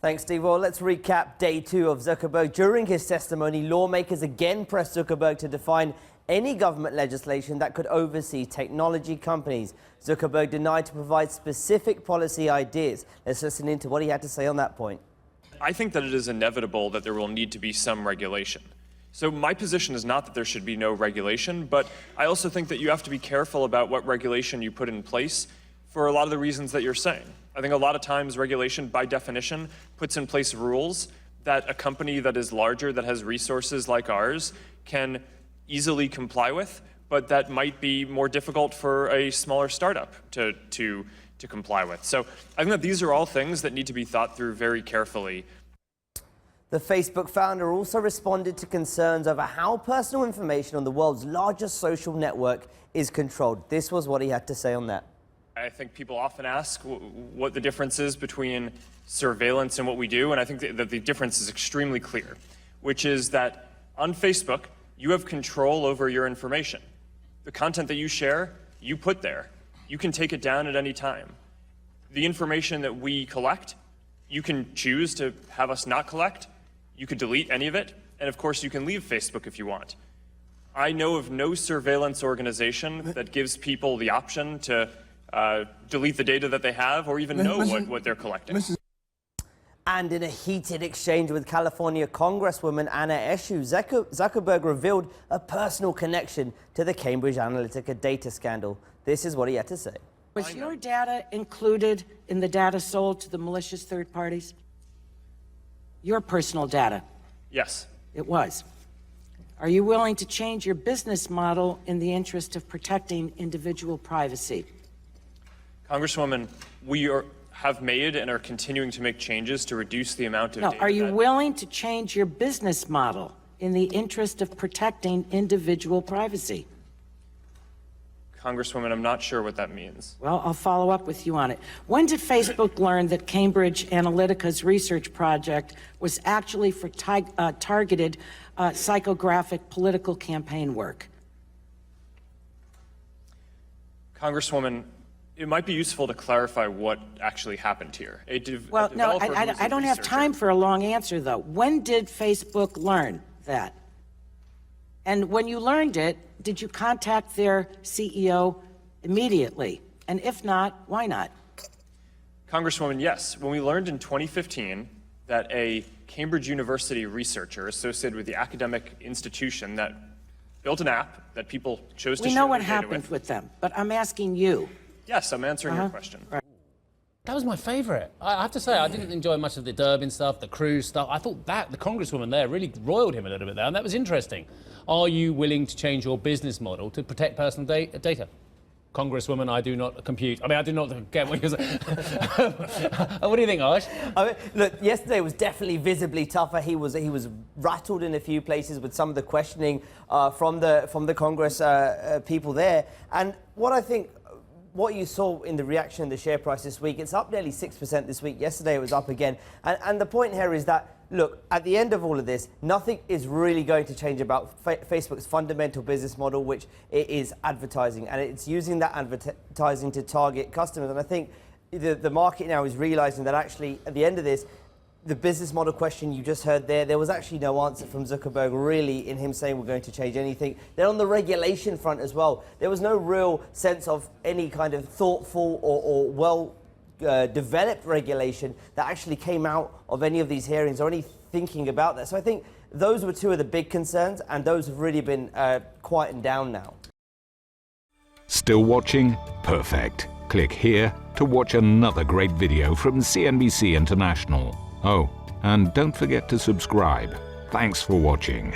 Thanks, Steve. Well, let's recap day 2 of Zuckerberg. During his testimony, lawmakers again pressed Zuckerberg to define any government legislation that could oversee technology companies. Zuckerberg denied to provide specific policy ideas. Let's listen into what he had to say on that point. I think that it is inevitable that there will need to be some regulation. So my position is not that there should be no regulation, but I also think that you have to be careful about what regulation you put in place for a lot of the reasons that you're saying. I think a lot of times regulation, by definition, puts in place rules that a company that is larger, that has resources like ours, can easily comply with, but that might be more difficult for a smaller startup to comply with. So I think that these are all things that need to be thought through very carefully. The Facebook founder also responded to concerns over how personal information on the world's largest social network is controlled. This was what he had to say on that. I think people often ask what the difference is between surveillance and what we do, and I think that the difference is extremely clear, which is that on Facebook, you have control over your information. The content that you share, you put there. You can take it down at any time. The information that we collect, you can choose to have us not collect. You could delete any of it, and of course you can leave Facebook if you want. I know of no surveillance organization that gives people the option to delete the data that they have or even know what they're collecting. And in a heated exchange with California Congresswoman Anna Eshoo, Zuckerberg revealed a personal connection to the Cambridge Analytica data scandal. This is what he had to say. Was your data included in the data sold to the malicious third parties? Your personal data? Yes. It was. Are you willing to change your business model in the interest of protecting individual privacy? Congresswoman, we have made and are continuing to make changes to reduce the amount of data. Are you willing to change your business model in the interest of protecting individual privacy? Congresswoman, I'm not sure what that means. Well, I'll follow up with you on it. When did Facebook learn that Cambridge Analytica's research project was actually for targeted psychographic political campaign work? Congresswoman, it might be useful to clarify what actually happened here. Well, no, I don't have time for a long answer, though. When did Facebook learn that? And when you learned it, did you contact their CEO immediately? And if not, why not? Congresswoman, yes. When we learned in 2015 that a Cambridge University researcher associated with the academic institution that built an app that people chose to share we know what their data happened with them, but I'm asking you. Yes, I'm answering your question. Right. That was my favourite. I have to say, I didn't enjoy much of the Durbin stuff, the Cruz stuff. I thought that the Congresswoman there really roiled him a little bit there, and that was interesting. Are you willing to change your business model to protect personal data? Congresswoman, I do not compute. I mean, I do not get what you're saying. What do you think, Arj? I mean, look, yesterday was definitely visibly tougher. He was rattled in a few places with some of the questioning from the Congress people there. And what you saw in the reaction in the share price this week, it's up nearly 6% this week. Yesterday it was up again. And the point here is that, look, at the end of all of this, nothing is really going to change about Facebook's fundamental business model, which it is advertising. And it's using that advertising to target customers. And I think the market now is realizing that actually, at the end of this, the business model question you just heard there was actually no answer from Zuckerberg really in him saying we're going to change anything. Then on the regulation front as well, there was no real sense of any kind of thoughtful or well developed regulation that actually came out of any of these hearings or any thinking about that. So I think those were two of the big concerns, and those have really been quietened down now. Still watching? Perfect. Click here to watch another great video from CNBC International. Oh, and don't forget to subscribe. Thanks for watching.